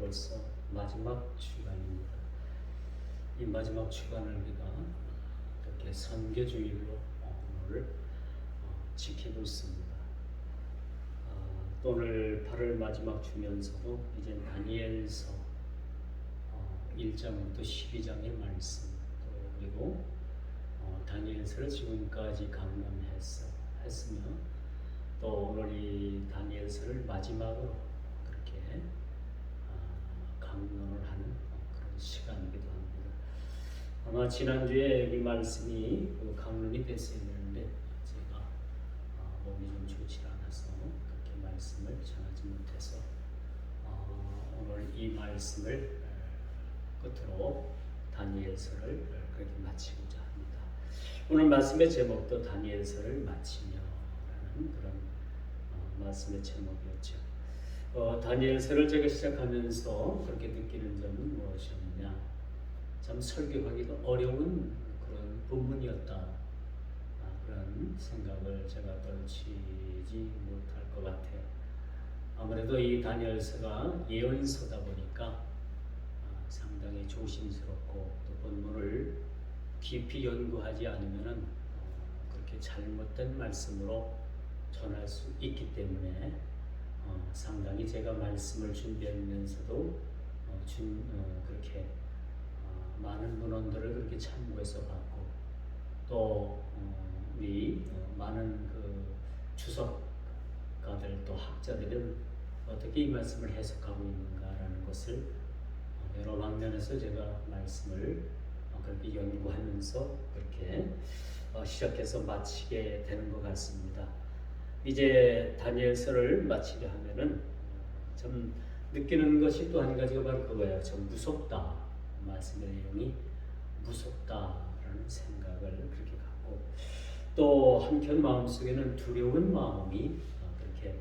벌써 마지막 주간입니다. 이 마지막 주간을 우리가 이렇게 선교주일로 오늘 지키고 있습니다. 또 오늘 8월 마지막 주면서도 이제 다니엘서 1장부터 12장의 말씀, 또 그리고 다니엘서를 지금까지 강론했으며 또 오늘 이 다니엘서를 마지막으로 그렇게 강론을 하는 그런 시간이기도 합니다. 아마 지난주에 이 말씀이 강론이 됐어야 되는데 제가 몸이 좀 좋지 않아서 그렇게 말씀을 전하지 못해서 오늘 이 말씀을 끝으로 다니엘서를 그렇게 마치고자 합니다. 오늘 말씀의 제목도 다니엘서를 마치며라는 그런 말씀의 제목이었죠. 다니엘서를 제가 시작하면서 그렇게 느끼는 점은 무엇이었느냐? 참 설교하기가 어려운 그런 본문이었다. 그런 생각을 제가 떨치지 못할 것 같아요. 아무래도 이 다니엘서가 예언서다 보니까 상당히 조심스럽고 또 본문을 깊이 연구하지 않으면은 그렇게 잘못된 말씀으로 전할 수 있기 때문에 상당히 제가 말씀을 준비하면서도 그렇게 많은 문헌들을 그렇게 참고해서 봤고 또 우리 많은 그 주석가들 또 학자들은 어떻게 이 말씀을 해석하고 있는가라는 것을 여러 방면에서 제가 말씀을 그렇게 연구하면서 그렇게 시작해서 마치게 되는 것 같습니다. 이제 다니엘서를 마치려 하면은 참 느끼는 것이 또 한 가지가 바로 그거예요. 참 무섭다. 말씀의 내용이 무섭다라는 생각을 그렇게 갖고 또 한편 마음속에는 두려운 마음이 그렇게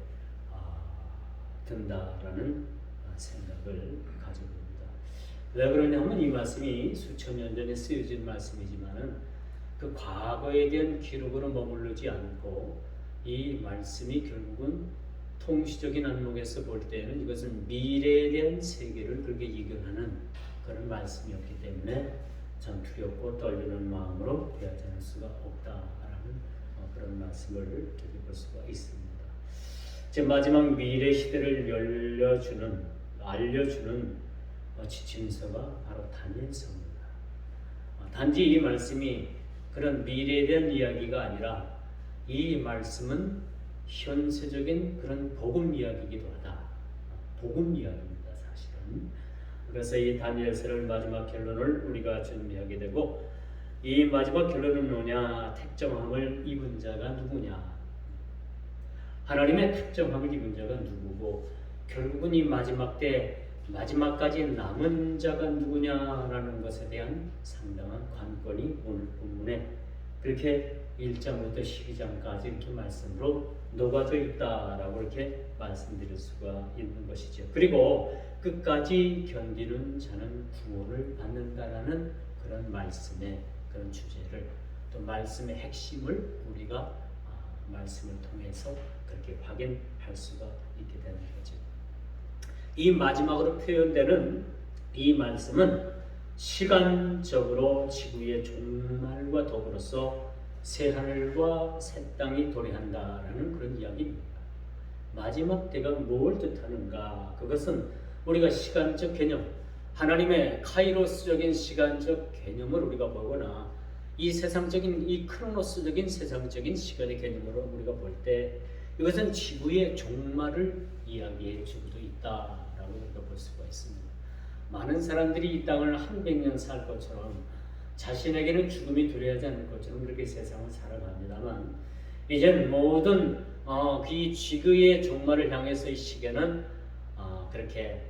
든다라는 생각을 가지고 있습니다. 왜 그러냐면 이 말씀이 수천 년 전에 쓰여진 말씀이지만은 그 과거에 대한 기록으로 머무르지 않고 이 말씀이 결국은 통시적인 안목에서 볼 때는 이것은 미래에 대한 세계를 그렇게 예견하는 그런 말씀이었기 때문에 참 두렵고 떨리는 마음으로 대하지 않을 수가 없다라는 그런 말씀을 드릴 수가 있습니다. 지금 마지막 미래 시대를 알려주는 지침서가 바로 다니엘서입니다. 단지 이 말씀이 그런 미래에 대한 이야기가 아니라 이 말씀은 현세적인 그런 복음 이야기이기도 하다. 복음 이야기입니다, 사실은. 그래서 이 다니엘서를 마지막 결론을 우리가 준비하게 되고 이 마지막 결론은 뭐냐? 택정함을 입은 자가 누구냐? 하나님의 택정함을 입은 자가 누구고 결국은 이 마지막 때 마지막까지 남은 자가 누구냐라는 것에 대한 상당한 관건이 오늘 본문에 그렇게 1장부터 12장까지 이렇게 말씀으로 녹아져 있다라고 이렇게 말씀드릴 수가 있는 것이죠. 그리고 끝까지 견디는 자는 구원을 받는다라는 그런 말씀의 그런 주제를 또 말씀의 핵심을 우리가 말씀을 통해서 그렇게 확인할 수가 있게 되는 거죠. 이 마지막으로 표현되는 이 말씀은 시간적으로 지구의 종말과 더불어서 새 하늘과 새 땅이 도래한다라는 그런 이야기입니다. 마지막 때가 뭘 뜻하는가? 그것은 우리가 시간적 개념, 하나님의 카이로스적인 시간적 개념을 우리가 보거나 이 세상적인 이 크로노스적인 세상적인 시간의 개념으로 우리가 볼 때 이것은 지구의 종말을 이야기해 주고도 있다라고 우리가 볼 수가 있습니다. 많은 사람들이 이 땅을 한 100년 살 것처럼 자신에게는 죽음이 두려워하지 않을 것처럼 그렇게 세상을 살아갑니다만 이제는 모든 이 지구의 종말을 향해서 이 시계는 그렇게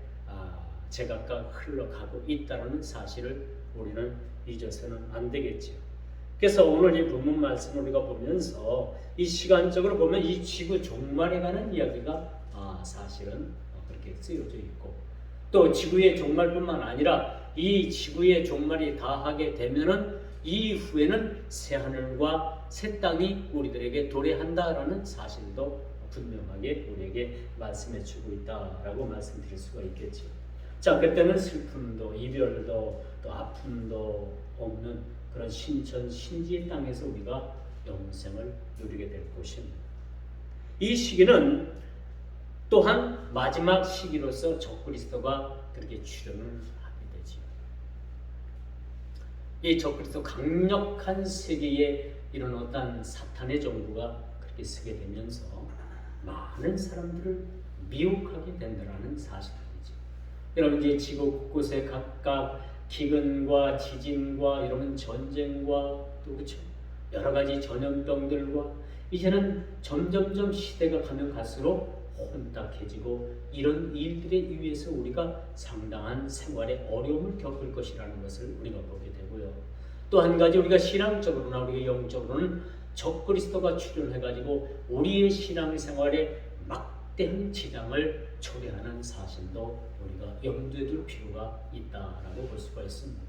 제각각 흘러가고 있다는 사실을 우리는 잊어서는 안 되겠죠. 그래서 오늘 이 본문 말씀을 우리가 보면서 이 시간적으로 보면 이 지구 종말에 관한 이야기가 사실은 그렇게 쓰여져 있고 또 지구의 종말뿐만 아니라 이 지구의 종말이 다하게 되면은 이후에는 새 하늘과 새 땅이 우리들에게 도래한다라는 사실도 분명하게 우리에게 말씀해 주고 있다라고 말씀드릴 수가 있겠죠. 자, 그때는 슬픔도 이별도 또 아픔도 없는 그런 신천 신지의 땅에서 우리가 영생을 누리게 될 것입니다. 이 시기는 또한 마지막 시기로서 적그리스도가 그렇게 출현을 하게 되지요. 이 적그리스도 강력한 세계에 이런 어떤 사탄의 정부가 그렇게 서게 되면서 많은 사람들을 미혹하게 된다는 사실이죠. 여러분 이제 지구 곳곳에 각각 기근과 지진과 이런 전쟁과 또 그렇죠. 여러 가지 전염병들과 이제는 점점점 시대가 가면 갈수록 혼탁해지고 이런 일들에 의해서 우리가 상당한 생활에 어려움을 겪을 것이라는 것을 우리가 보게 되고요. 또 한 가지 우리가 신앙적으로나 우리가 영적으로는 적그리스도가 출현해가지고 우리의 신앙생활에 막대한 지장을 초래하는 사실도 우리가 염두에 둘 필요가 있다라고 볼 수가 있습니다.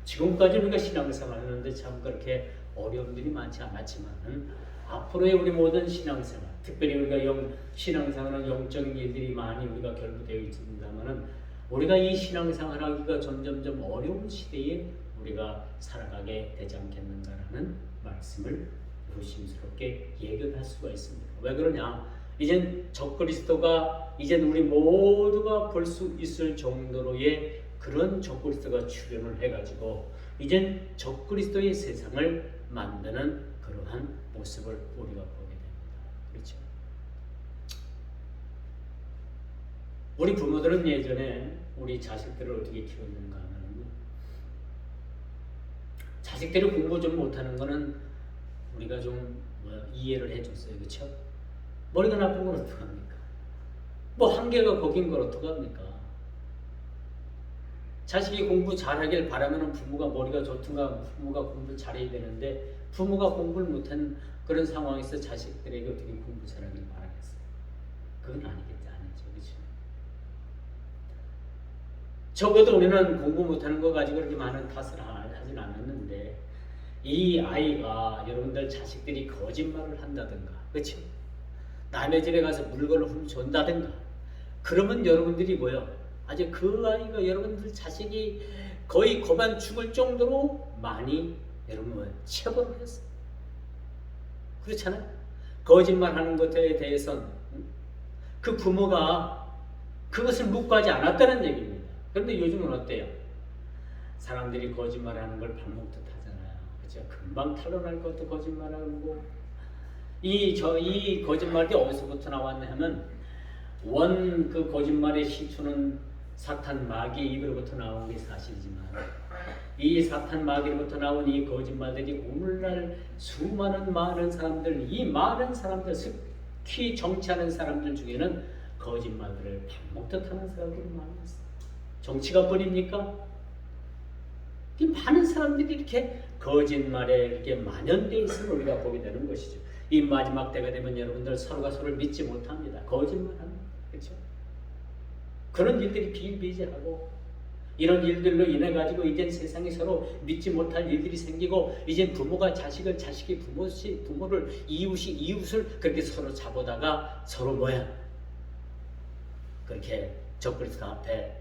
지금까지 우리가 신앙생활을 하는데 참 그렇게 어려움들이 많지 않았지만 앞으로의 우리 모든 신앙생활, 특별히 우리가 신앙생활은 영적인 일들이 많이 우리가 결부되어 있습니다만은 우리가 이 신앙생활하기가 점점점 어려운 시대에 우리가 살아가게 되지 않겠는가라는 말씀을 조심스럽게 예견할 수가 있습니다. 왜 그러냐? 이젠 적그리스도가 이젠 우리 모두가 볼 수 있을 정도로의 그런 적그리스도가 출현을 해가지고 이젠 적그리스도의 세상을 만드는 그러한 모습을 우리가 보게 됩니다. 그렇죠? 우리 부모들은 예전에 우리 자식들을 어떻게 키웠는가 하면 자식들이 공부 좀 못하는 거는 우리가 좀 이해를 해줬어요. 그렇죠? 머리가 나쁜 건 어떡합니까? 뭐 한계가 거긴 걸 어떡합니까? 자식이 공부 잘하길 바라면 부모가 머리가 좋든가 부모가 공부를 잘해야 되는데 부모가 공부를 못한 그런 상황에서 자식들에게 어떻게 공부 잘하길 바라겠어요? 그건 아니죠. 그렇죠? 적어도 우리는 공부 못하는 거 가지고 그렇게 많은 탓을 하진 않았는데 이 아이가 여러분들 자식들이 거짓말을 한다든가 그렇죠? 남의 집에 가서 물건을 훔쳐온다든가 그러면 여러분들이 뭐요? 아주 그 아이가 여러분들 자식이 거의 고만 죽을 정도로 많이 여러분 체벌을 했어요. 그렇잖아요? 거짓말하는 것에 대해서는 그 부모가 그것을 묵과하지 않았다는 얘기입니다. 그런데 요즘은 어때요? 사람들이 거짓말하는 걸 밥 먹듯 하잖아요. 그렇죠? 금방 탄로날 것도 거짓말하고 이 거짓말이 어디서부터 나왔냐 하면 그 거짓말의 시초는 사탄 마귀의 입으로부터 나온 게 사실이지만 이 사탄 마귀로부터 나온 이 거짓말들이 오늘날 수많은 많은 사람들 이 많은 사람들 특히 정치하는 사람들 중에는 거짓말들을 밥 먹듯 하는 사람들이 많았어요. 정치가 뿐입니까? 많은 사람들이 이렇게 거짓말에 이렇게 만연되어 있음을 우리가 보게 되는 것이죠. 이 마지막 때가 되면 여러분들 서로가 서로를 믿지 못합니다. 거짓말합니다. 그렇죠? 그런 일들이 비일비재하고 이런 일들로 인해 가지고 이제 세상에 서로 믿지 못할 일들이 생기고 이제 부모가 자식을 자식이 부모를 이웃이 이웃을 그렇게 서로 잡아다가 서로 그렇게 적그리스도 앞에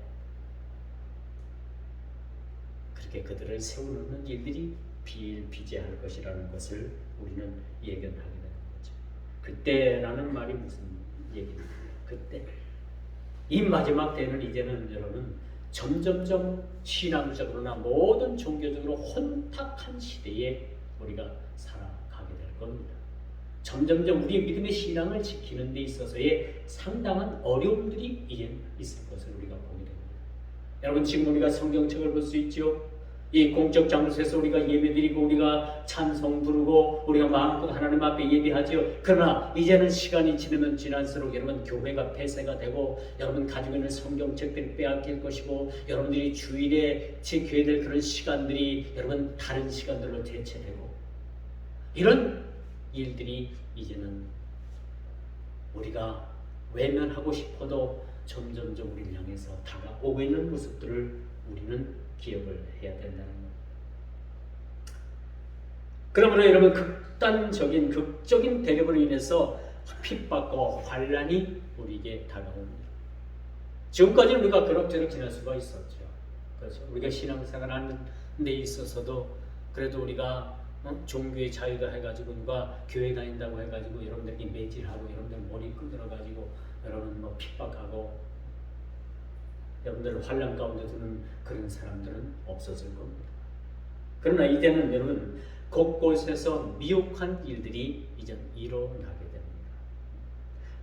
그렇게 그들을 세우는 일들이 비일비재할 것이라는 것을 우리는 예견하게 되는 거죠. 그때라는 말이 무슨 얘기입니까? 그때 이 마지막 때는 이제는 여러분 점점점 신앙적으로나 모든 종교적으로 혼탁한 시대에 우리가 살아가게 될 겁니다. 점점점 우리의 믿음의 신앙을 지키는 데 있어서의 상당한 어려움들이 이제 있을 것을 우리가 보게 됩니다. 여러분 지금 우리가 성경책을 볼 수 있죠. 이 공적 장소에서 우리가 예배드리고 우리가 찬송 부르고 우리가 마음껏 하나님 앞에 예배하지요. 그러나 이제는 시간이 지나면 지날수록 여러분 교회가 폐쇄가 되고 여러분 가지고 있는 성경책들이 빼앗길 것이고 여러분들이 주일에 지켜야 될 그런 시간들이 여러분 다른 시간들로 대체되고 이런 일들이 이제는 우리가 외면하고 싶어도 점점점 우리를 향해서 다가오고 있는 모습들을 우리는 기억을 해야 된다는 것. 그러므로 여러분 극적인 대립으로 인해서 핍박과 환란이 우리에게 다가옵니다. 지금까지는 우리가 그럭저럭 지낼 수가 있었죠. 그렇죠. 우리가 신앙생활 하는 데 있어서도 그래도 우리가 종교의 자유도 해가지고 누가 교회 다닌다고 해가지고 여러분들이 매질하고 여러분들 머리 끊어가지고 여러분 뭐 핍박하고 여러분들 환란 가운데 두는 그런 사람들은 없어질 겁니다. 그러나 이제는 여러분 곳곳에서 미혹한 일들이 이제 일어나게 됩니다.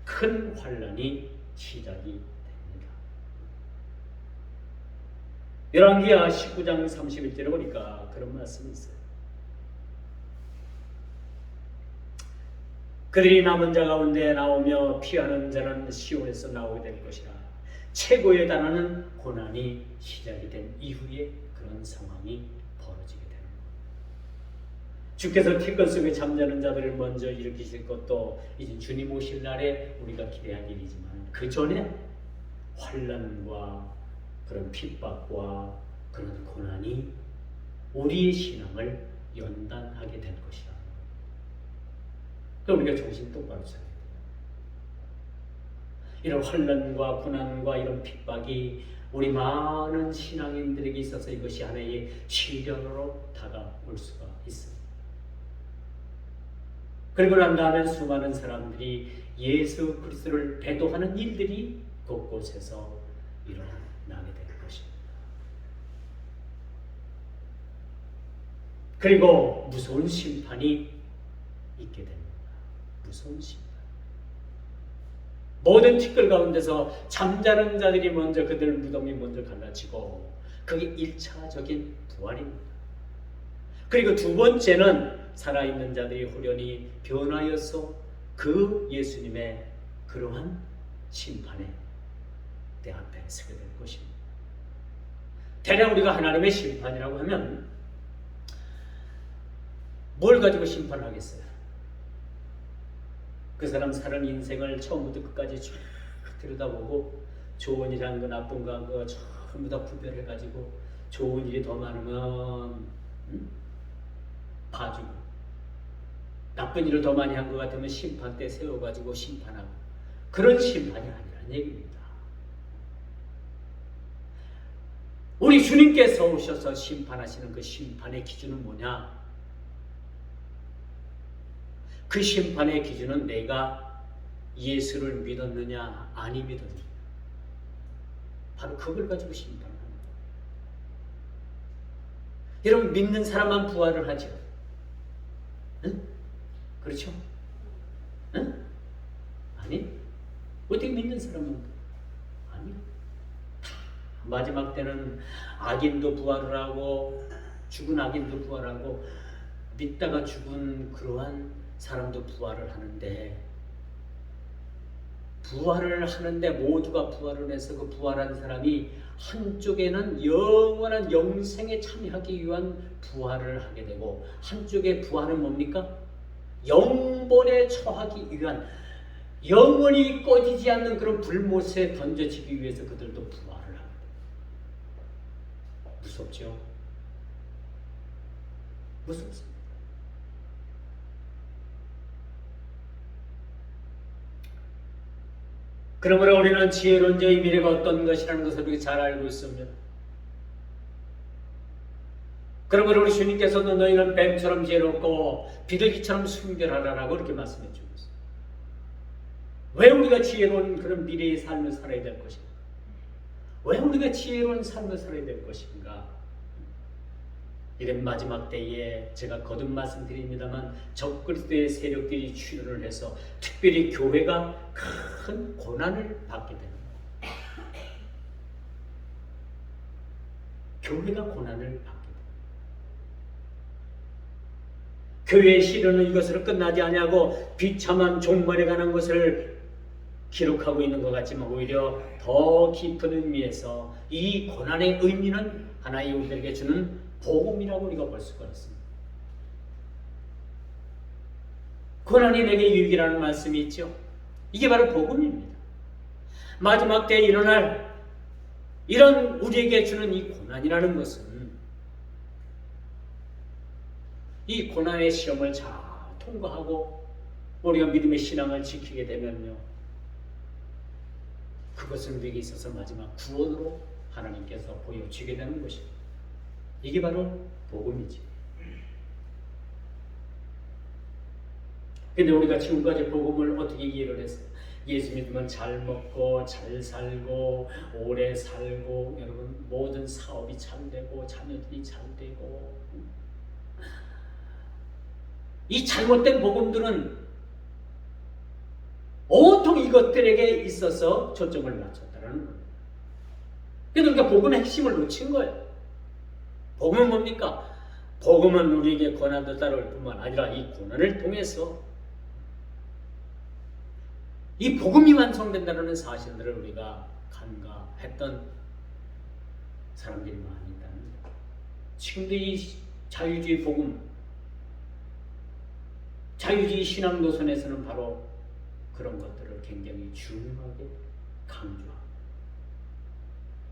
큰 환란이 시작이 됩니다. 열왕기하 19장 31절에 보니까 그런 말씀이 있어요. 그들이 남은 자 가운데 나오며 피하는 자는 시온에서 나오게 될 것이라. 최고에 달하는 고난이 시작이 된 이후에 그런 상황이 벌어지게 됩니다. 주께서 티끌 속에 잠자는 자들을 먼저 일으키실 것도 이제 주님 오실 날에 우리가 기대할 일이지만 그 전에 환난과 그런 핍박과 그런 고난이 우리의 신앙을 연단하게 될 것이다. 그럼 우리가 정신 똑바로 차려야 돼요. 이런 환난과 고난과 이런 핍박이 우리 많은 신앙인들에게 있어서 이것이 하나의 시련으로 다가올 수가 있습니다. 그리고 난 다음에 수많은 사람들이 예수 그리스도를 배도하는 일들이 곳곳에서 일어나게 될 것입니다. 그리고 무서운 심판이 있게 됩니다. 무서운 심판. 모든 티끌 가운데서 잠자는 자들이 먼저 그들 무덤이 먼저 갈라지고 그게 1차적인 부활입니다. 그리고 두 번째는 살아있는 자들이 후련히 변하여서 그 예수님의 그러한 심판의 대 앞에 서게 될 것입니다. 대략 우리가 하나님의 심판이라고 하면 뭘 가지고 심판을 하겠어요? 그 사람 사는 인생을 처음부터 끝까지 쭉 들여다보고 좋은 일한 거 나쁜 거 한 거 전부 다 구별해가지고 좋은 일이 더 많으면 봐주고 나쁜 일을 더 많이 한 것 같으면 심판대 세워가지고 심판하고 그런 심판이 아니라는 얘기입니다. 우리 주님께서 오셔서 심판하시는 그 심판의 기준은 뭐냐? 그 심판의 기준은 내가 예수를 믿었느냐 아니 믿었느냐 바로 그걸 가지고 심판합니다. 여러분 믿는 사람만 부활을 하죠. 응? 그렇죠? 응? 아니 어떻게 믿는 사람은 아니요. 마지막 때는 악인도 부활을 하고 죽은 악인도 부활하고 믿다가 죽은 그러한 사람도 부활을 하는데 모두가 부활을 해서 그 부활한 사람이 한쪽에는 영원한 영생에 참여하기 위한 부활을 하게 되고 한쪽의 부활은 뭡니까? 영본에 처하기 위한 영원히 꺼지지 않는 그런 불못에 던져지기 위해서 그들도 부활을 합니다. 무섭죠? 무섭습니다. 그러므로 우리는 지혜로운 자의 미래가 어떤 것이라는 것을 우리가 잘 알고 있습니다. 그러므로 우리 주님께서도 너희는 뱀처럼 지혜롭고 비둘기처럼 순결하라라고 이렇게 말씀해 주고 있습니다. 왜 우리가 지혜로운 그런 미래의 삶을 살아야 될 것인가? 왜 우리가 지혜로운 삶을 살아야 될 것인가? 이런 마지막 때에 제가 거듭 말씀드립니다만 적그리스도의 세력들이 출현을 해서 특별히 교회가 큰 고난을 받게 됩니다. 교회가 고난을 받게 됩니다. 교회의 시련은 이것으로 끝나지 아니하고 비참한 종말에 관한 것을 기록하고 있는 것 같지만 오히려 더 깊은 의미에서 이 고난의 의미는 하나의 우리들에게 주는 복음이라고 우리가 볼 수가 있습니다. 고난이 내게 유익이라는 말씀이 있죠. 이게 바로 복음입니다. 마지막 때에 일어날 이런 우리에게 주는 이 고난이라는 것은 이 고난의 시험을 잘 통과하고 우리가 믿음의 신앙을 지키게 되면요 그것은 우리에게 있어서 마지막 구원으로 하나님께서 보여주게 되는 것입니다. 이게 바로 복음이지. 근데 우리가 지금까지 복음을 어떻게 이해를 했어요? 예수 믿으면 잘 먹고 잘 살고 오래 살고 여러분 모든 사업이 잘 되고 자녀들이 잘 되고, 이 잘못된 복음들은 온통 이것들에게 있어서 초점을 맞췄다는 거예요. 그래서 우리가 복음의 핵심을 놓친 거예요. 복음은 뭡니까? 복음은 우리에게 고난도 따라올 뿐만 아니라 이 고난을 통해서 이 복음이 완성된다는 사실들을 우리가 간과했던 사람들이 많이 있다는 거예요. 지금도 이 자유주의 복음, 자유주의 신앙 노선에서는 바로 그런 것들을 굉장히 중요하게 강조합니다.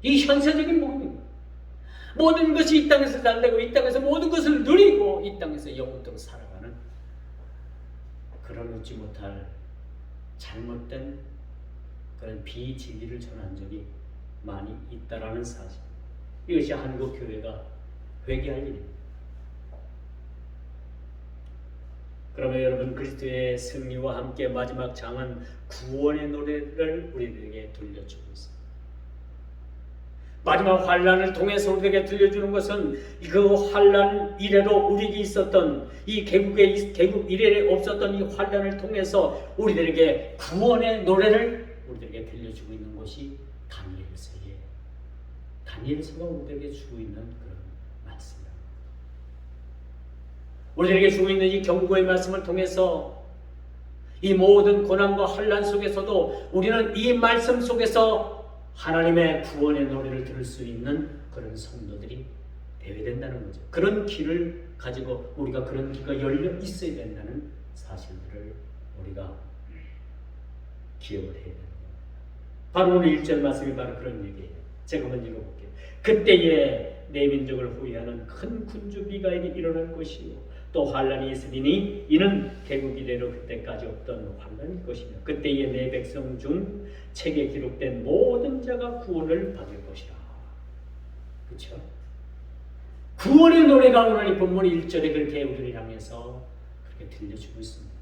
이 현세적인 복음입니다. 모든 것이 이 땅에서 잘 되고 이 땅에서 모든 것을 누리고 이 땅에서 영원토록 살아가는 그런 웃지 못할 잘못된 그런 비진리를 전한 적이 많이 있다라는 사실, 이것이 한국 교회가 회개할 일입니다. 그러면 여러분, 그리스도의 승리와 함께 마지막 장은 구원의 노래를 우리들에게 들려주고 있습니다. 마지막 환란을 통해서 우리에게 들려주는 것은 그 환란 이래로 우리에게 있었던 이 개국 이래에 없었던 이 환란을 통해서 우리들에게 구원의 노래를 우리들에게 들려주고 있는 것이 다니엘서에, 다니엘서가 우리들에게 주고 있는 그런 말씀입니다. 우리들에게 주고 있는 이 경고의 말씀을 통해서 이 모든 고난과 환란 속에서도 우리는 이 말씀 속에서 하나님의 구원의 노래를 들을 수 있는 그런 성도들이 되어야 된다는 거죠. 그런 길을 가지고 우리가 그런 길가 열려 있어야 된다는 사실들을 우리가 기억을 해야 됩니다. 바로 오늘 1절 말씀이 바로 그런 얘기예요. 제가 한번 읽어볼게요. 그때에 내 민족을 후회하는 큰 군주비가 일어날 것이요 또 환란이 있으리니 이는 개국 이래로 그때까지 없던 환란일 것이며 그때에 내 백성 중 책에 기록된 모든 자가 구원을 받을 것이라. 그렇죠? 구원의 노래가 오늘 이 본문 1절에 그렇게 우리를 향해서 그렇게 들려주고 있습니다.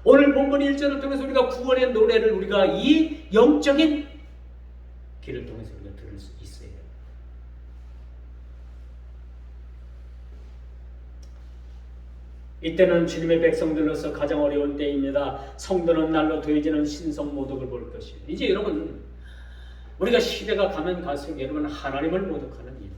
오늘 본문 1절을 통해서 우리가 구원의 노래를 우리가 이 영적인 길을 통해서 우리가 들을 수 있어야 돼요. 이때는 주님의 백성들로서 가장 어려운 때입니다. 성도는 날로 더해지는 신성 모독을 볼 것이에요. 이제 여러분, 우리가 시대가 가면 갈수록 여러분 하나님을 모독하는 일.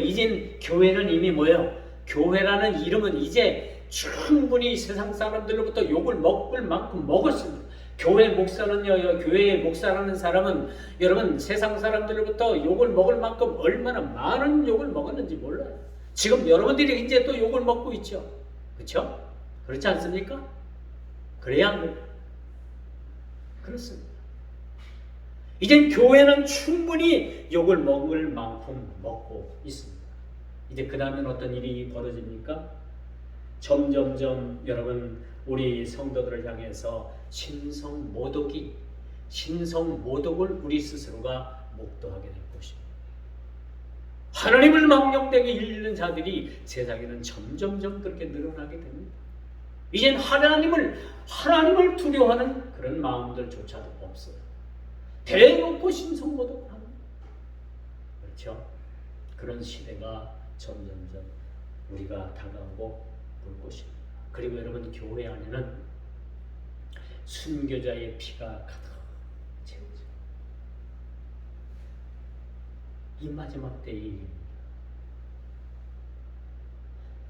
이젠 교회는 이미 뭐예요? 교회라는 이름은 이제 충분히 세상 사람들로부터 욕을 먹을 만큼 먹었습니다. 교회 목사는요, 교회의 목사라는 사람은 여러분 세상 사람들로부터 욕을 먹을 만큼 얼마나 많은 욕을 먹었는지 몰라요. 지금 여러분들이 이제 또 욕을 먹고 있죠. 그렇죠? 그렇지 않습니까? 그래야 합니다. 그렇습니다. 이젠 교회는 충분히 욕을 먹을 만큼 먹고 있습니다. 이제 그 다음엔 어떤 일이 벌어집니까? 점점점 여러분 우리 성도들을 향해서 신성 모독을 우리 스스로가 목도하게 될 것입니다. 하나님을 망령되게 일리는 자들이 세상에는 점점점 그렇게 늘어나게 됩니다. 이젠 하나님을 두려워하는 그런 마음들조차도 없어요. 대놓고 신성모독을 합니다. 그렇죠? 그런 시대가 점점점 우리가 다가오고 볼 것입니다. 그리고 여러분 교회 안에는 순교자의 피가 가득 채우죠. 이 마지막 때의 일입니다.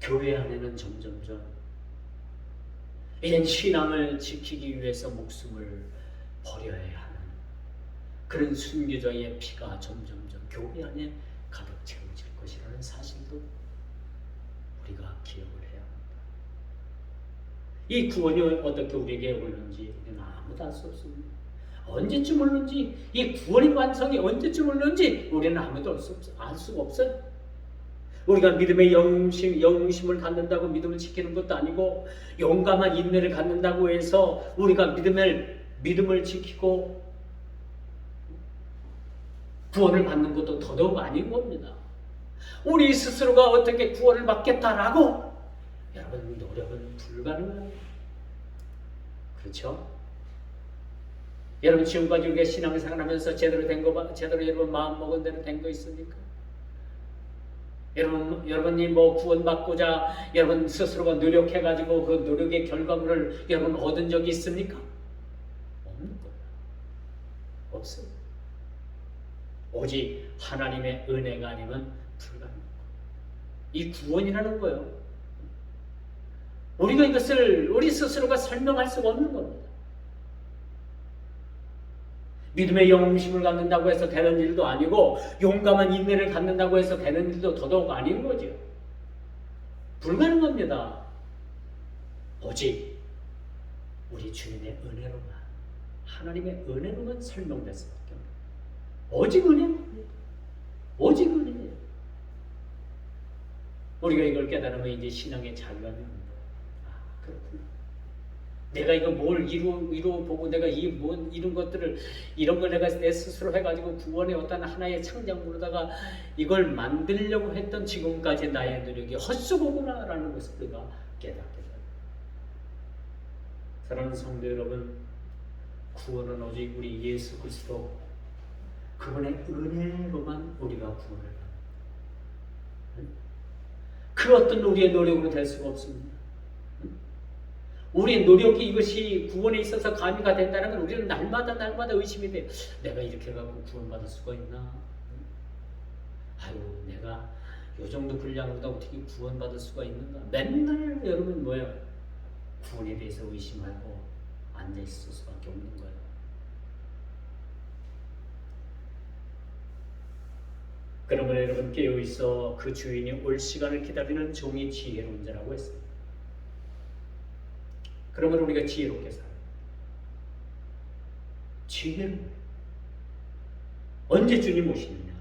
교회 안에는 점점점 이젠 신앙을 지키기 위해서 목숨을 버려야 하는 그런 순교자의 피가 점점점 교회 안에 가득 채워질 것이라는 사실도 우리가 기억을 해야 합니다. 이 구원이 어떻게 우리에게 오는지 우리는 아무도 알 수 없습니다. 언제쯤 오는지, 이 구원의 완성이 언제쯤 오는지 우리는 아무도 알 수가 없어요. 우리가 믿음의 영심을 갖는다고 믿음을 지키는 것도 아니고, 용감한 인내를 갖는다고 해서 우리가 믿음을 지키고 구원을 받는 것도 더더욱 아닌 겁니다. 우리 스스로가 어떻게 구원을 받겠다라고 여러분 노력은 불가능합니다. 그렇죠? 여러분 지금까지 우리가 신앙생활 하면서 제대로 된 거, 제대로 여러분 마음 먹은 대로 된 거 있습니까? 여러분이 뭐 구원받고자 여러분 스스로가 노력해가지고 그 노력의 결과물을 여러분 얻은 적이 있습니까? 없는 거예요. 없어요. 오직 하나님의 은혜가 아니면 불가능해요. 이 구원이라는 거예요. 우리가 이것을 우리 스스로가 설명할 수가 없는 겁니다. 믿음의 영웅심을 갖는다고 해서 되는 일도 아니고 용감한 인내를 갖는다고 해서 되는 일도 더더욱 아닌 거죠. 불가능합니다. 오직 우리 주님의 은혜로만, 하나님의 은혜로만 설명될 수밖에 없습니다. 오직 은혜입니다. 오직 은혜예요. 우리가 이걸 깨달으면 이제 신앙의 자유가 됩니다. 아, 그렇구나. 내가 이거 뭘 이루 보고 내가 이런 것들을 이런 걸 내가 내 스스로 해가지고 구원의 어떤 하나의 창작물로다가 이걸 만들려고 했던 지금까지 나의 노력이 헛수고구나라는 것을 우리가 깨닫게 됩니다. 사랑하는 성도 여러분, 구원은 오직 우리 예수 그리스도 그분의 은혜로만 우리가 구원을 받습니다. 그 어떤 우리의 노력으로 될 수가 없습니다. 우리의 노력이 이것이 구원에 있어서 가미가 된다는 건 우리는 날마다 의심이 돼요. 내가 이렇게 해갖고 구원받을 수가 있나? 아유, 내가 요 정도 분량보다 어떻게 구원받을 수가 있는가? 맨날 여러분 뭐예요? 구원에 대해서 의심하고 앉아있을 수밖에 없는 거예요. 그러면 여러분 깨어있어 그 주인이 올 시간을 기다리는 종이 지혜로운 자라고 했습니다. 그러면 우리가 지혜롭게 살아요. 지혜로 언제 주님 오시느냐?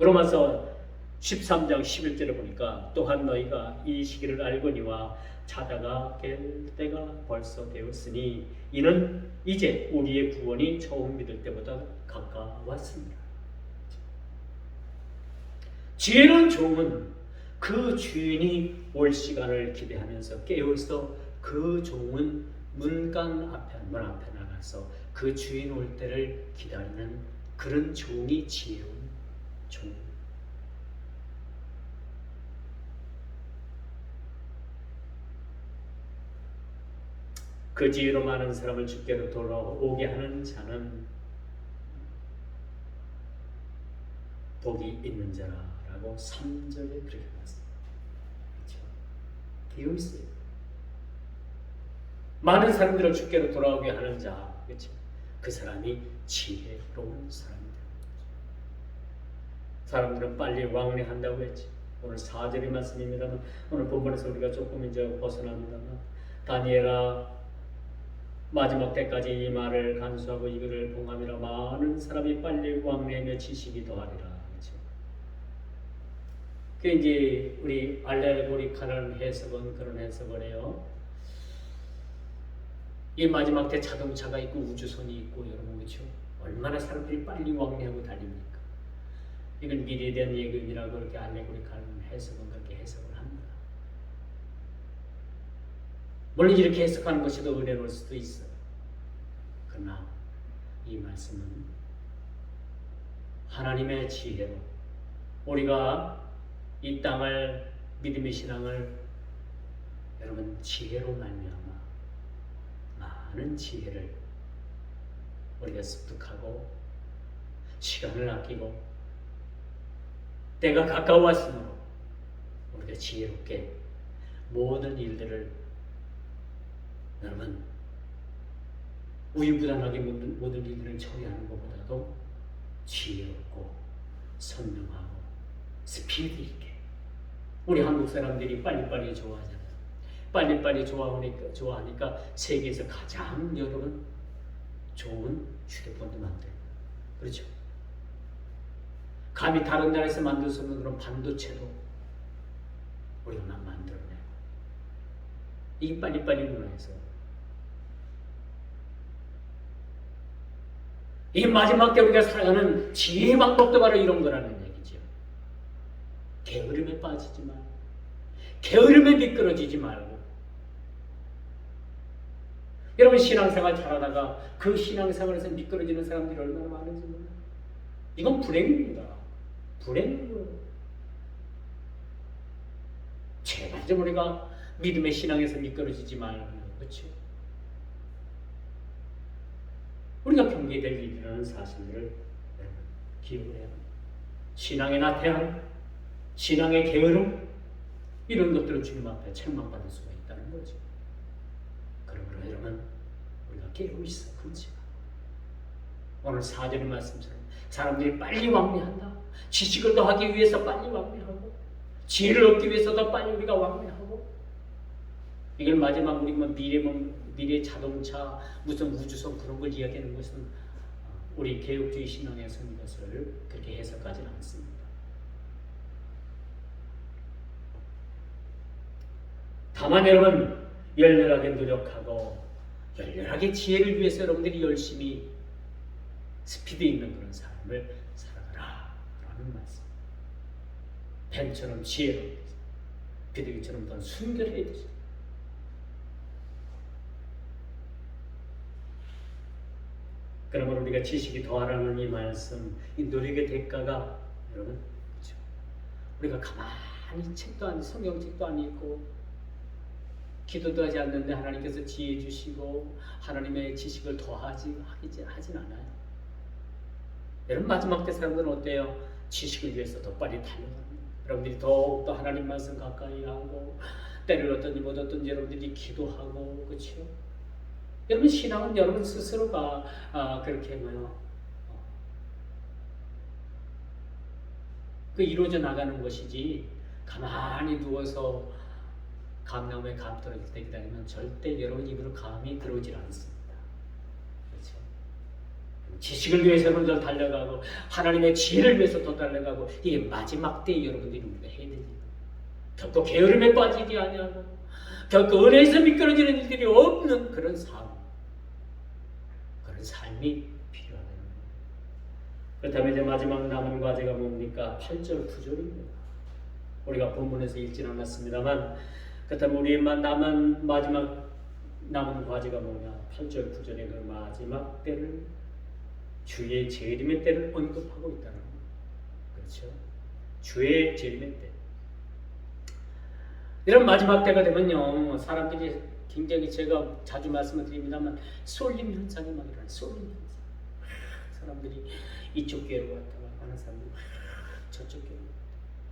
로마서 13장 11절에 보니까 또한 너희가 이 시기를 알거니와 자다가 깰 때가 벌써 되었으니 이는 이제 우리의 구원이 처음 믿을 때보다 가까웠습니다. 지혜로운 종은 그 주인이 올 시간을 기대하면서 깨어있어 그 종은 문 앞에 나가서 그 주인 올 때를 기다리는 그런 종이 지혜로운 종. 그 지혜로 많은 사람을 주께로 돌아오게 하는 자는 복이 있는 자라고 3절에 그렇게 말했습니다. 그렇죠? 되어 있어요. 많은 사람들을 주께로 돌아오게 하는 자, 그렇죠? 그 사람이 지혜로운 사람이다. 사람들은 빨리 왕래한다고 했지. 오늘 4절의 말씀입니다만 오늘 본문에서 우리가 조금 이제 벗어납니다만 다니엘아 마지막 때까지 이 말을 간수하고 이거를 봉함이라 많은 사람이 빨리 왕래하며 지식이 더하리라. 그렇죠? 그 이제 우리 알레고리카라는 해석은 그런 해석을 해요. 이 마지막 때 자동차가 있고 우주선이 있고 여러분 그렇죠? 얼마나 사람들이 빨리 왕래하고 달립니까? 이건 미래에 대한 예견이라고 그렇게 알레고리카라는 해석은 그렇게 해석을 합니다. 물론 이렇게 해석하는 것이 더 은혜로울 수도 있어요. 그러나 이 말씀은 하나님의 지혜로 우리가 이 땅을 믿음의 신앙을 여러분 지혜로 말미암아 많은 지혜를 우리가 습득하고 시간을 아끼고 때가 가까웠으므로 우리가 지혜롭게 모든 일들을 여러분 우유부단하게 모든 일들을 처리하는 것보다도 지혜롭고 선명하고 스피드 있게 우리 한국 사람들이 빨리빨리 좋아하잖아요. 빨리빨리 좋아하니까 세계에서 가장 여러분 좋은 휴대폰도 만들어요. 그렇죠? 감히 다른 나라에서 만들 수 없는 그런 반도체도 우리가 막 만들어내고 이 빨리빨리 문화에서 이 마지막 때 우리가 살아가는 지혜의 방법도 바로 이런 거라는 얘기죠. 게으름에 빠지지 말고, 게으름에 미끄러지지 말고. 여러분 신앙생활 잘하다가 그 신앙생활에서 미끄러지는 사람들이 얼마나 많은지 몰라요. 이건 불행입니다. 불행이에요. 제발 좀 우리가 믿음의 신앙에서 미끄러지지 말고, 그렇죠? 우리가 경계될 일이라는 사실을 기억을 해야 합니다. 신앙의 나태함, 신앙의 게으름, 이런 것들은 주님 앞에 책망받을 수가 있다는 거죠. 그러므로 여러분, 우리가 깨우고 있어, 그렇지? 오늘 4절의 말씀처럼 사람들이 빨리 왕래한다. 지식을 더하기 위해서 빨리 왕래하고, 지혜를 얻기 위해서 더 빨리 우리가 왕래하고, 이걸 마지막 우리 미래 자동차, 무슨 우주선 그런 걸 이야기하는 것은 우리 개혁주의 신앙에서는 이것을 그렇게 해석하지는 않습니다. 다만 여러분 열렬하게 노력하고 열렬하게 지혜를 위해서 여러분들이 열심히 스피드 있는 그런 삶을 살아가라 라는 말씀. 뱀처럼 지혜롭게, 비둘기처럼 더 순결해야 되죠. 그러면 우리가 지식이 더하라는 이 말씀, 이 노력의 대가가 여러분, 그렇죠? 우리가 가만히 책도 안, 성경책도 안 읽고 기도도 하지 않는데 하나님께서 지혜 주시고 하나님의 지식을 더하진 않아요. 여러분 마지막 때 사람들은 어때요? 지식을 위해서 더 빨리 달려갑니다. 여러분들이 더욱더 하나님 말씀 가까이 하고 때를 얻든지 못 얻든지 여러분들이 기도하고, 그렇죠? 여러분 신앙은 여러분 스스로가 그렇게 그 이루어져 나가는 것이지 가만히 누워서 감나무에 감 떨어질 때 기다리면 절대 여러분 입으로 감이 들어오질 않습니다. 그렇죠? 지식을 위해서 여러분들 달려가고 하나님의 지혜를 위해서 더 달려가고, 이게 마지막 때에 여러분들이 우리가 해야 되는 거예요. 결코 게으름에 빠지지 아니하고 결코 은혜에서 미끄러지는 일들이 없는 그런 삶이 필요하다는 거예요. 그렇다면 이제 마지막 남은 과제가 뭡니까? 8절 9절입니다. 우리가 본문에서 읽진 않았습니다만, 그렇다면 우리의 마지막 남은 과제가 뭐냐? 8절 9절의 그 마지막 때를, 주의 재림의 때를 언급하고 있다는 거예요. 그렇죠? 주의 재림의 때. 이런 마지막 때가 되면요, 사람들이 굉장히, 제가 자주 말씀을 드립니다만, 쏠림 현상이 막 일어나요. 쏠림 현상. 사람들이 이쪽 교회로 갔다가 하는 사람들이 저쪽 교회로,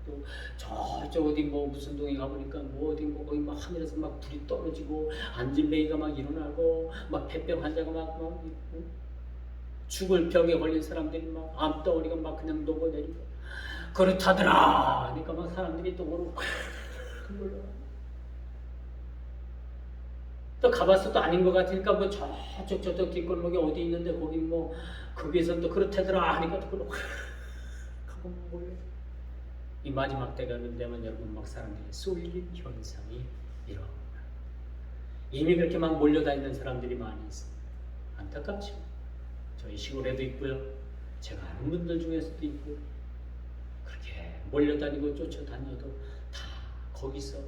또 저쪽 어디 무슨 동에 가보니까 어디 거기 막 하늘에서 막 불이 떨어지고 안진뱅이가 막 일어나고 막 폐병 환자가 막 죽을 병에 걸린 사람들이 막 암덩어리가 막 그냥 녹아내리고 그렇다더라. 그러니까 막 사람들이 또 그러고 또 가봤어 또 아닌 것 같으니까 저쪽 뒷골목에 어디 있는데 거기 거기에서 또 그렇다더라 하니까 또 그러고 가고 몰래. 이 마지막 때가 되면 여러분 막 사람들이 쏠림 현상이 일어납니다. 이미 그렇게 막 몰려다니는 사람들이 많이 있습니다. 안타깝죠. 저희 시골에도 있고요. 제가 아는 분들 중에서도 있고, 그렇게 몰려다니고 쫓아다녀도 다 거기서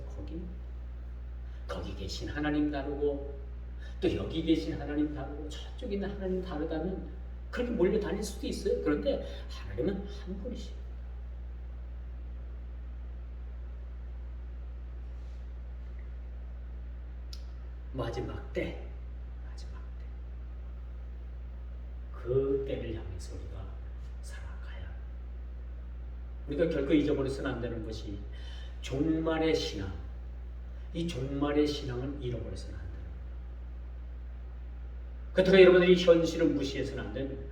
거기 계신 하나님 다르고 또 여기 계신 하나님 다르고 저쪽에 있는 하나님 다르다면 그렇게 몰려다닐 수도 있어요. 그런데 하나님은 한 분이시죠. 마지막 때 그 때를 향해서 우리가 살아가야, 우리가 결코 잊어버려서는 안 되는 것이 종말의 신앙, 이 종말의 신앙은 잃어버려서는 안 되는 거예요. 그렇다고 여러분들이 현실을 무시해서는 안 됩니다.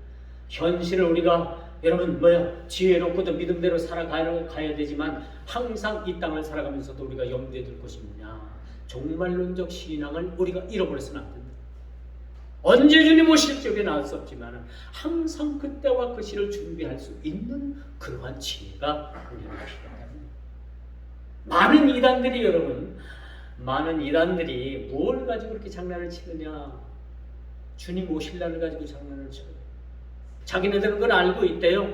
현실을 우리가 여러분 지혜롭고도 믿음대로 살아가야 되지만 항상 이 땅을 살아가면서도 우리가 염두에 둘 것이 뭐냐? 종말론적 신앙을 우리가 잃어버려서는 안 됩니다. 언제 주님 오실 적에 나올 수 없지만 항상 그때와 그 시를 준비할 수 있는 그러한 지혜가 우리에게 필요합니다. 많은 이단들이 뭘 가지고 그렇게 장난을 치느냐? 주님 오실 날을 가지고 장난을 쳐요. 자기네들은 그걸 알고 있대요.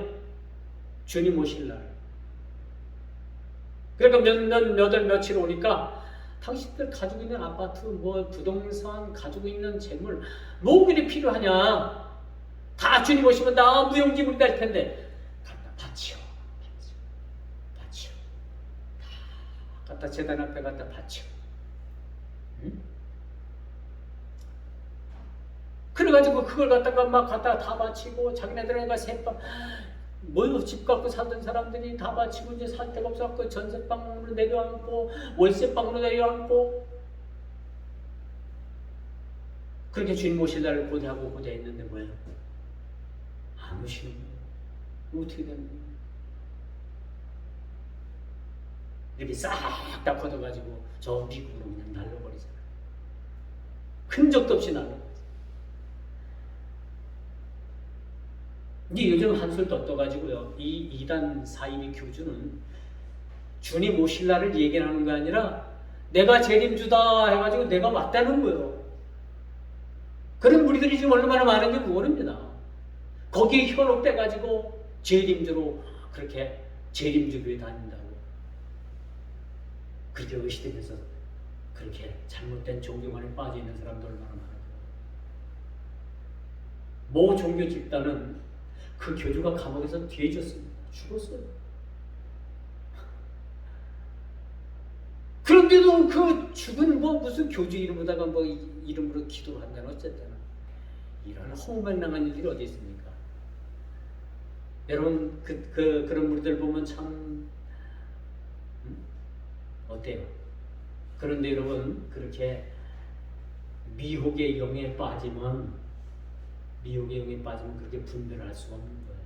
주님 오실 날. 그러니까 몇 월 며칠 오니까 당신들 가지고 있는 아파트, 뭐 부동산, 가지고 있는 재물, 뭐 그리 필요하냐? 다 주님 오시면 다 무용지물이 될 텐데 갖다 바치오. 다 갖다 제단 앞에 갖다 바치오. 응? 그래가지고 그걸 갖다가 막 갖다 다 바치고 자기네들은 새빵 뭐 집 갖고 살던 사람들이 다 바치고 이제 살 데가 없어갖고 전세방으로 내려앉고 월세방으로 내려앉고 그렇게 주님 오실 날을 고대하고 고대했는데 뭐예요? 안 오시는 거예요. 어떻게 되는 거예요? 이렇게 싹 다 걷어가지고 저 미국으로 그냥 날려버리잖아요. 흔적도 없이 날려버리잖아요. 이게 요즘 한술 더 떠가지고요. 이 이단 사이비 교주는 주님 오실 날을 얘기하는 게 아니라 내가 재림주다 해가지고 내가 왔다는 거예요. 그런 무리들이 지금 얼마나 많은지 모릅니다. 거기에 현혹돼가지고 재림주로 그렇게 재림주교에 다닌다고 그렇게 의시되면서 그렇게 잘못된 종교관에 빠져 있는 사람들 얼마나 많아요. 모 종교 집단은 그 교주가 감옥에서 뒤져습니다. 죽었어요. 그런데도 그 죽은 뭐 무슨 교주 이름으로다가 뭐 이름으로 기도를 한다는 어쨌든 이런 허무맹랑한 일들이 어디 있습니까? 여러분 그런 무리들 보면 참 어때요? 그런데 여러분 그렇게 미혹의 영에 빠지면 그렇게 분별할 수가 없는 거예요.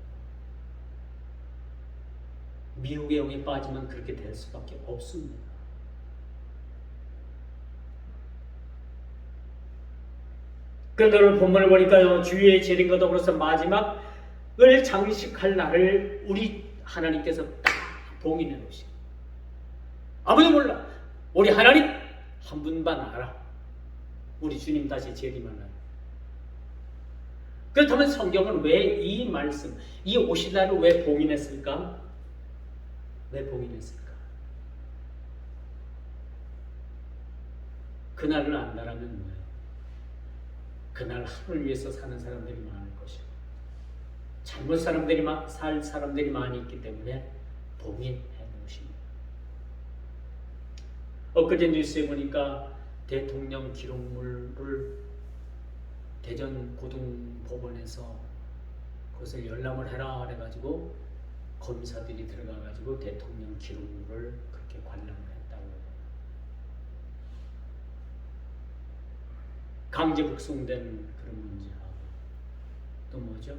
미혹의 영에 빠지면 그렇게 될 수밖에 없습니다. 그런데 오늘 본문을 보니까요, 주의 재림과 더불어서 마지막을 장식할 날을 우리 하나님께서 딱 봉인해 놓으시고 아무도 몰라. 우리 하나님 한 분만 알아. 우리 주님 다시 재림할 날. 그렇다면 성경은 왜 이 말씀, 이 오실 날을 왜 봉인했을까? 왜 봉인했을까? 그날을 안다라면 뭐예요? 그날 하루를 위해서 사는 사람들이 많을 것이고 살 사람들이 많이 있기 때문에 봉인해 놓으십니다. 엊그제 뉴스에 보니까 대통령 기록물을 대전 고등법원에서 그것을 열람을 해라 그래가지고 검사들이 들어가가지고 대통령 기록물을 그렇게 관람을 했다고. 강제 북송된 그런 문제하고 또 뭐죠?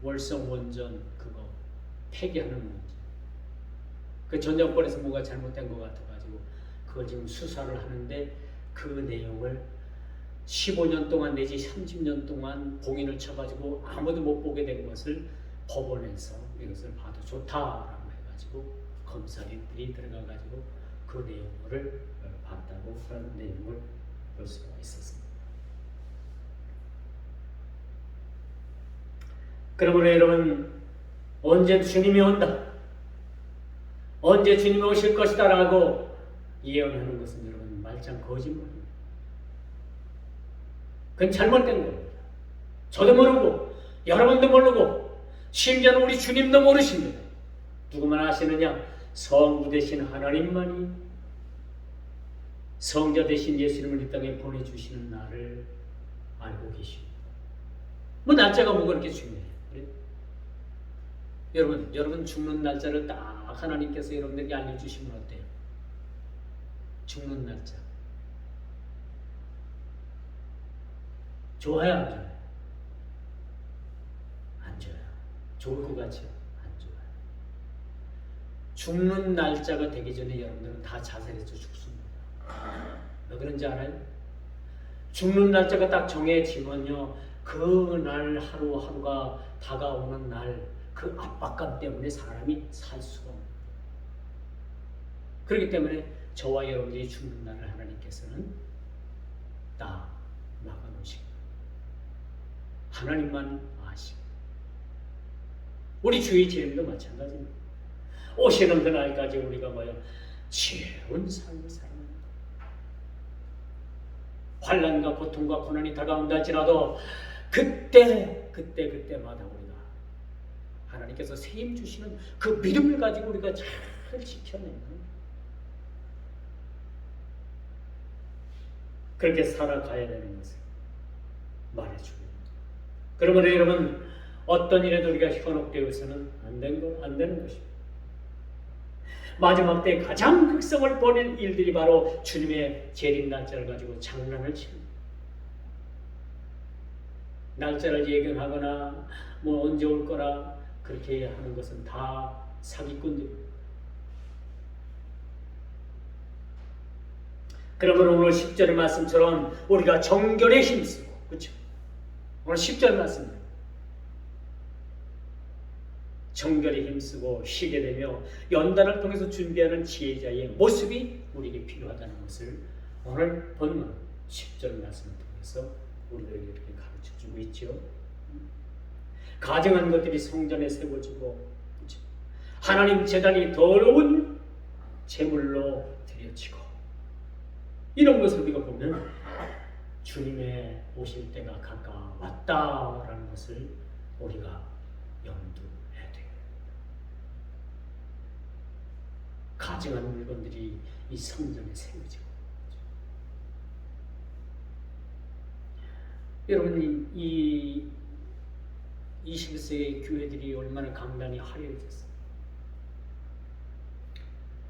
월성 원전 그거 폐기하는 문제. 그 전정권에서 뭐가 잘못된 것 같아가지고 그걸 지금 수사를 하는데 그 내용을 15년 동안 내지 30년 동안 봉인을 쳐가지고 아무도 못 보게 된 것을 법원에서 이것을 봐도 좋다라고 해가지고 검사들이 들어가가지고 그 내용을 봤다고 그런 내용을 볼 수가 있었습니다. 그러므로 여러분 언제 주님이 온다, 언제 주님이 오실 것이다 라고 예언하는 것은 여러분 말짱 거짓말입니다. 그건 잘못된 겁니다. 저도 모르고 여러분도 모르고 심지어는 우리 주님도 모르십니다. 누구만 아시느냐? 성부 되신 하나님만이 성자 되신 예수님을 이 땅에 보내주시는 날을 알고 계십니다. 뭐 날짜가 뭐가 그렇게 중요해요? 그래? 여러분 죽는 날짜를 딱 하나님께서 여러분들에게 알려주시면 어때요? 죽는 날짜 좋아요, 안 좋아요? 안 좋아요. 좋을 것 같죠? 안 좋아요. 죽는 날짜가 되기 전에 여러분들은 다 자살해서 죽습니다. 왜 그런지 알아요? 죽는 날짜가 딱 정해지면요, 그 날 하루하루가 다가오는 날, 그 압박감 때문에 사람이 살 수가 없는 거예요. 그렇기 때문에 저와 여러분들이 죽는 날을 하나님께서는 딱 막아놓으시고 하나님만 아시고 우리 주의 재림도 마찬가지입니다. 오시는 그날까지 우리가 뭐야? 지혜로운 삶을 살아야 합니다. 환난과 고통과 고난이 다가온다 할지라도 그때마다 우리가 하나님께서 세임 주시는 그 믿음을 가지고 우리가 잘 지켜내는 그렇게 살아가야 되는 것을 말해줍니다. 그러므로 여러분, 어떤 일에도 우리가 현혹되어서는 안 되는 것입니다. 마지막 때 가장 극성을 보낼 일들이 바로 주님의 재림 날짜를 가지고 장난을 치는, 날짜를 예견하거나 뭐 언제 올 거라 그렇게 하는 것은 다 사기꾼들입니다. 그러므로 오늘 10절 말씀처럼 우리가 정결에 힘쓰고, 그렇죠? 오늘 10절 말씀입니다. 정결에 힘쓰고 쉬게 되며 연단을 통해서 준비하는 지혜자의 모습이 우리에게 필요하다는 것을 오늘 본문 10절 말씀을 통해서 우리들에게 이렇게 가르쳐주고 있죠. 가증한 것들이 성전에 세워지고, 그렇죠? 하나님 제단이 더러운 제물로 드려지고, 이런 것을 우리가 보면 주님의 오실 때가 가까웠다라는 것을 우리가 염두해야 돼요. 가증한 물건들이 이 성전에 세워지고, 여러분, 이 21세기 교회들이 얼마나 강단이 화려해졌어요.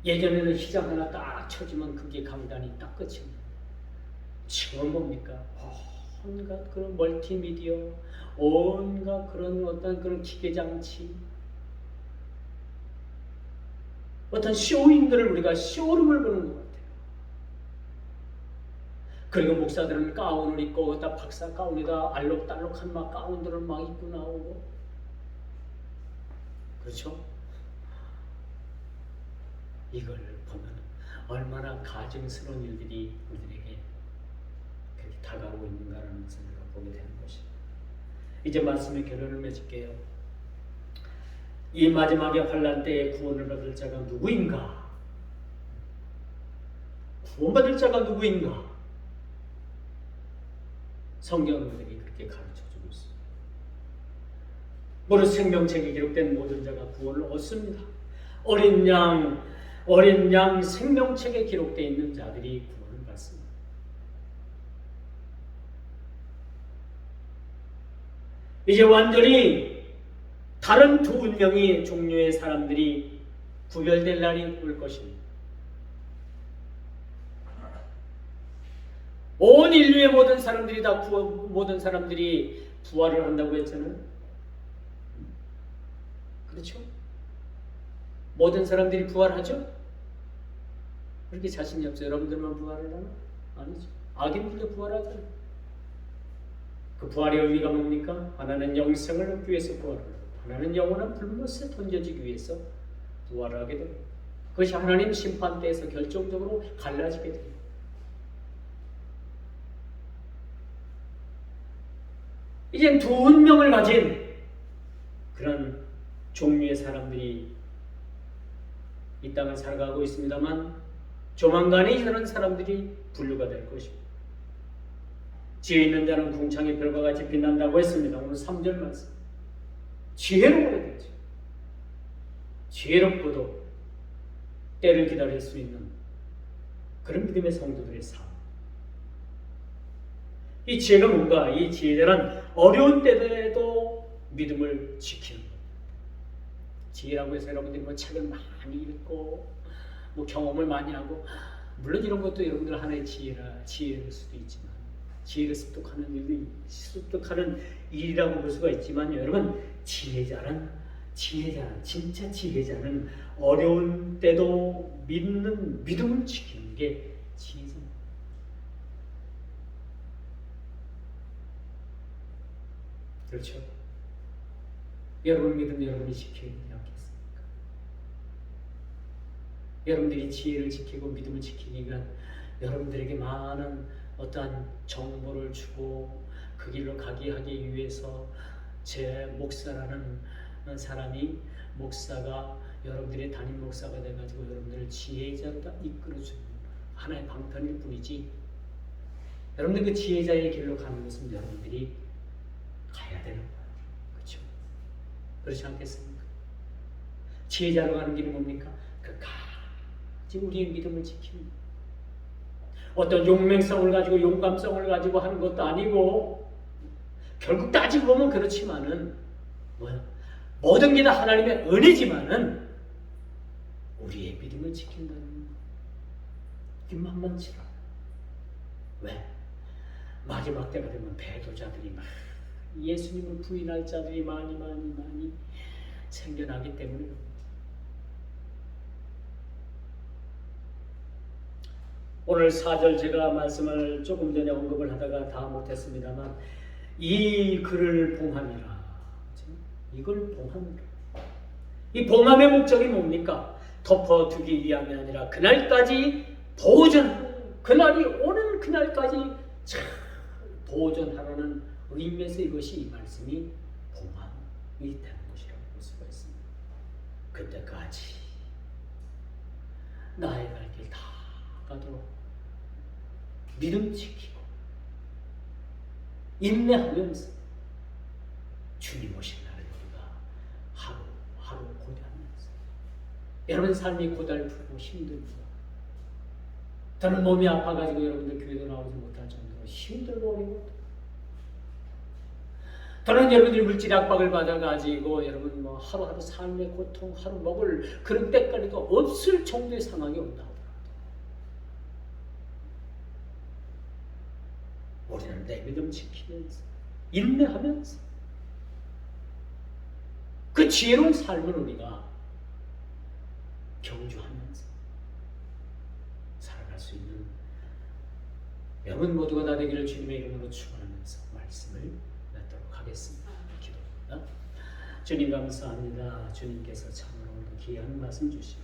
예전에는 시장 하나 딱 쳐지면 그게 강단이 딱 끝입니다. 지금은 뭡니까? 온갖 그런 멀티미디어, 온갖 그런 어떤 그런 기계장치, 어떤 쇼인들을 우리가 쇼룸을 보는 것 같아요. 그리고 목사들은 가운을 입고, 거기다 박사 가운에다 알록달록한 막 가운들을 막 입고 나오고, 그렇죠? 이걸 보면 얼마나 가증스러운 일들이 우리들에게 그렇게 다가오고 있는가라는 것을 우리가 보게 되는 것입니다. 이제 말씀의 결론을 맺을게요. 이 마지막의 환난 때에 구원을 받을 자가 누구인가? 구원받을 자가 누구인가? 성경들이 그렇게 가르쳐주고 있습니다. 무릇 생명책에 기록된 모든 자가 구원을 얻습니다. 어린 양 생명책에 기록되어 있는 자들이 구원을 받습니다. 이제 완전히 다른 두 운명의 종류의 사람들이 구별될 날이 올 것입니다. 온 인류의 모든 사람들이 모든 사람들이 부활을 한다고 했잖아요. 그렇죠? 모든 사람들이 부활하죠? 그렇게 자신이 없어요. 여러분들만 부활을 하나? 아니죠. 악인들도 부활하잖아요. 그 부활의 의미가 뭡니까? 하나는 영생을 얻기 위해서 부활을 하고, 하나는 영원한 불못에 던져지기 위해서 부활을 하게 됩니다. 그것이 하나님 심판대에서 결정적으로 갈라지게 됩니다. 이젠 두 운명을 가진 그런 종류의 사람들이 이 땅을 살아가고 있습니다만, 조만간에 이런 사람들이 분류가 될 것입니다. 지혜 있는 자는 궁창의 별과 같이 빛난다고 했습니다. 오늘 3절 말씀. 지혜로워야 되죠. 지혜롭고도 때를 기다릴 수 있는 그런 믿음의 성도들의 삶. 이 지혜가 뭔가? 이 지혜는 어려운 때에도 믿음을 지키는 것. 지혜라고 해서 여러분들이 뭐 책을 많이 읽고 뭐 경험을 많이 하고, 물론 이런 것도 여러분들 하나의 지혜일 수도 있지만, 지혜를 습득하는 일이라고 볼 수가 있지만, 여러분, 지혜자는 진짜 지혜자는 어려운 때도 믿는 믿음을 지키는 게 지혜자입니다. 그렇죠? 여러분 믿음 여러분이 지켜야 되지 않겠습니까? 여러분들이 지혜를 지키고 믿음을 지키기 위한 여러분들에게 많은 어떠한 정보를 주고 그 길로 가게 하기 위해서 제 목사라는 사람이 목사가 여러분들의 담임 목사가 돼가지고 여러분들을 지혜자로 이끌어주는 하나의 방편일 뿐이지, 여러분들 그 지혜자의 길로 가는 것은 여러분들이 가야 되는 거예요. 그렇죠? 그렇지 않겠습니까? 지혜자로 가는 길이 뭡니까? 끝까지 우리의 믿음을 지키는 거예요. 어떤 용맹성을 가지고 용감성을 가지고 하는 것도 아니고, 결국 따지고 보면 그렇지만은 모든 게 다 하나님의 은혜지만은 우리의 믿음을 지킨다는 거, 이게 만만치 않아요. 왜? 마지막 때가 되면 배도자들이 막 예수님을 부인할 자들이 많이 생겨나기 때문에. 오늘 4절 제가 말씀을 조금 전에 언급을 하다가 다 못했습니다만, 이 글을 봉함이라. 이걸 봉함이라. 이 봉함의 목적이 뭡니까? 덮어두기 위함이 아니라 그날까지 보존, 그날이 오는 그날까지 보존하라는 의미에서 이것이, 이 말씀이 봉함이 되는 것이라고 볼 수가 있습니다. 그때까지 나의 갈 길 다 가도록 믿음 지키고 인내하면서 주님 오신 날을 우리가 하루하루 고대하면서, 여러분 삶이 고달프고 힘들고, 저는 몸이 아파가지고 여러분들 교회도 나오지 못할 정도로 힘들고 어려워. 저는 여러분들이 물질 압박을 받아가지고 여러분 하루하루 삶의 고통, 하루 먹을 그런 때까지도 없을 정도의 상황이 온다 하더라도, 우리는 내 믿음 지키면서 인내하면서 그 지혜로운 삶을 우리가 경주하면서 살아갈 수 있는 여러분 모두가 다 되기를 주님의 이름으로 축원하면서 말씀을 맺도록 하겠습니다. 기도합니다. 주님 감사합니다. 주님께서 참으로 귀한 말씀 주시고,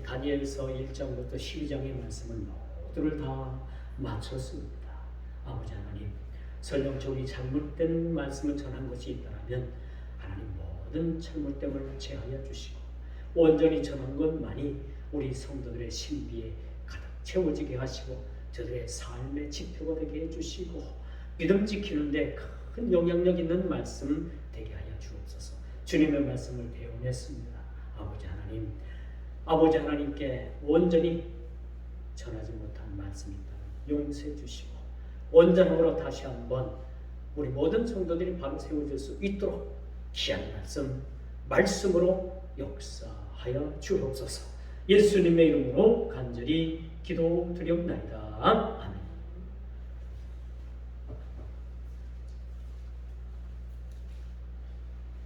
다니엘서 1장부터 12장의 말씀을 모두를 다 마쳤습니다. 아버지 하나님, 설령 저희 잘못된 말씀을 전한 것이 있다면 하나님 모든 잘못됨을 제하여 주시고, 온전히 전한 것만이 우리 성도들의 신비에 가득 채워지게 하시고 저들의 삶의 지표가 되게 해주시고, 믿음 지키는데 큰 영향력 있는 말씀 되게 하여 주옵소서. 주님의 말씀을 배우냈습니다. 아버지 하나님께 온전히 전하지 못한 말씀이 있다면 용서해 주시고, 온전함으로 다시 한번 우리 모든 성도들이 바로 세워질 수 있도록 귀한 말씀으로 역사하여 주옵소서. 예수님의 이름으로 간절히 기도드리옵나이다. 아멘.